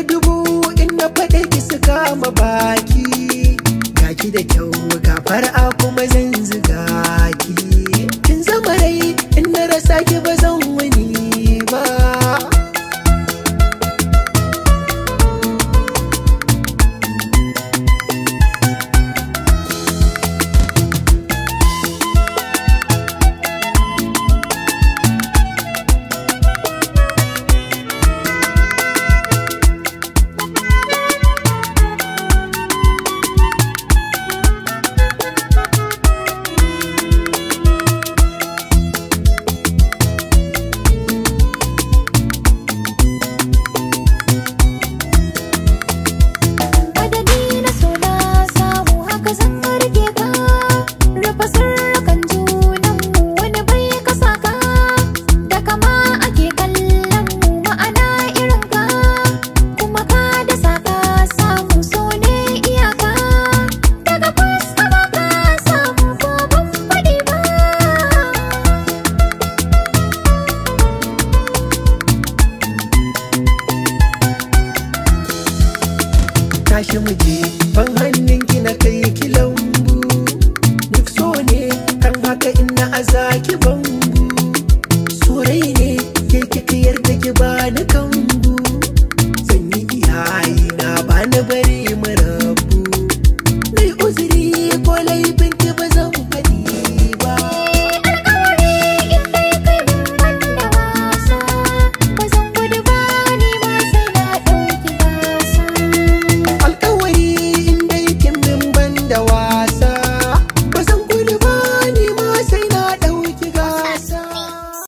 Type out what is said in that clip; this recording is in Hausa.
dubu in na faɗe ki su kama baki. Gaki da kyau ga far'a kuma zan ziga ki. Kin zama rai in na rasa ki ba zan wani ba. Tashi muje ban hannunki na kai ki lambu. Duk so ne kan haka ina a zaki bangu. Sorai ne ke kika yarda ki bani kan